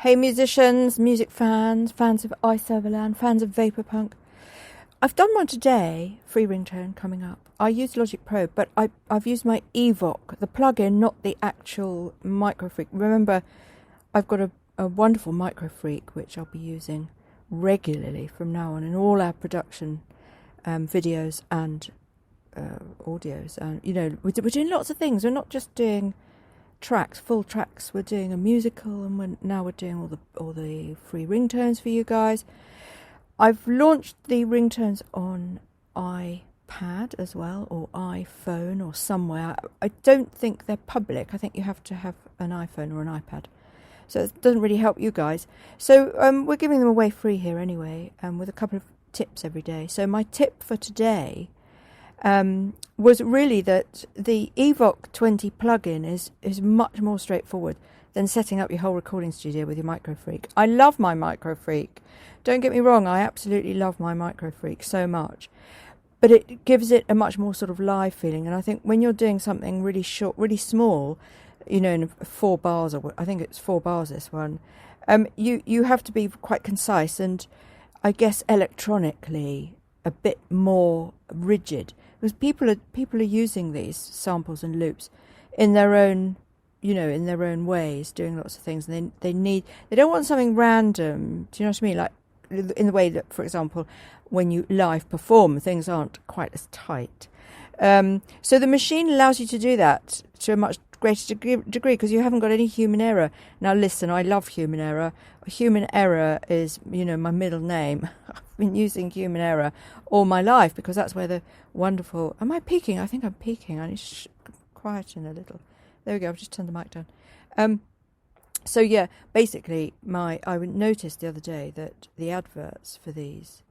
Hey musicians, music fans, fans of iServalan, fans of Vaporpunk. I've done one today, free ringtone coming up. I use Logic Pro, but I've used my Evoc, the plugin, not the actual Microfreak. Remember, I've got a wonderful Microfreak, which I'll be using regularly from now on in all our production videos and audios. And, you know, we're doing lots of things. We're not just doing tracks, full tracks. We're doing a musical, and now we're doing all the free ringtones for you guys. I've launched the ringtones on iPad as well, or iPhone, or somewhere. I don't think they're public. I think you have to have an iPhone or an iPad, so it doesn't really help you guys. So we're giving them away free here anyway, with a couple of tips every day. So my tip for today was really that the Evoc 20 plugin is much more straightforward than setting up your whole recording studio with your Microfreak. I love my Microfreak. Don't get me wrong, I absolutely love my Microfreak so much. But it gives it a much more sort of live feeling. And I think when you're doing something really short, really small, you know, in 4 bars, or I think it's 4 bars, this one, you have to be quite concise and, I guess, electronically a bit more rigid. Because people are using these samples and loops in their own, you know, in their own ways, doing lots of things, and they don't want something random. Do you know what I mean? Like in the way that, for example, when you live perform, things aren't quite as tight. So the machine allows you to do that to a much greater degree because you haven't got any human error. Now listen, I love human error. Human error is, you know, my middle name. I've been using human error all my life because that's where the wonderful... Am I peaking? I think I'm peaking. I need to quieten a little. There we go. I've just turned the mic down. So yeah, basically, I noticed the other day that the adverts for these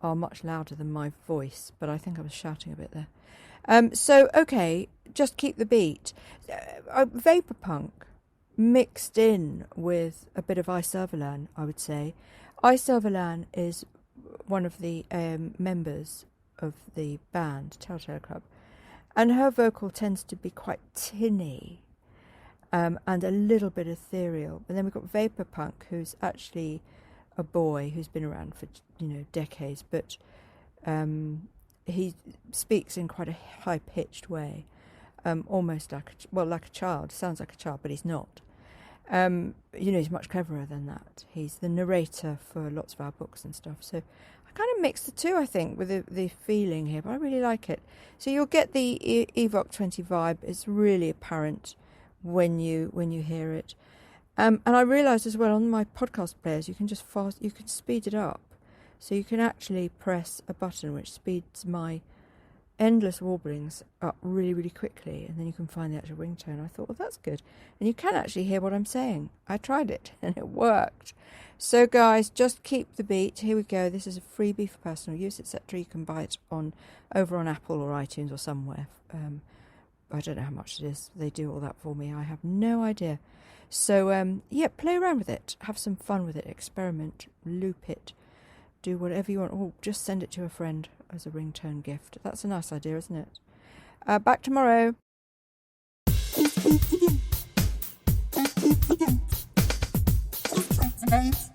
are much louder than my voice, but I think I was shouting a bit there. So okay, just keep the beat. Vaporpunk mixed in with a bit of iServalan, I would say. iServalan is one of the members of the band Telltale Club, and her vocal tends to be quite tinny and a little bit ethereal. And then we've got Vaporpunk, who's actually a boy who's been around for, you know, decades, but he speaks in quite a high-pitched way, almost like a child. Sounds like a child, but he's not. You know, he's much cleverer than that. He's the narrator for lots of our books and stuff. So I kind of mix the two, I think, with the feeling here, but I really like it. So you'll get the Evoc 20 vibe. It's really apparent when you hear it. And I realised as well on my podcast players, you can speed it up. So you can actually press a button which speeds my endless warblings up really, really quickly, and then you can find the actual ringtone. I thought, well, that's good. And you can actually hear what I'm saying. I tried it, and it worked. So, guys, just keep the beat. Here we go. This is a freebie for personal use, etc. You can buy it over on Apple or iTunes or somewhere. I don't know how much it is. They do all that for me. I have no idea. So, yeah, play around with it. Have some fun with it. Experiment. Loop it. Do whatever you want. Or just send it to a friend as a ringtone gift. That's a nice idea, isn't it? Back tomorrow. Nice.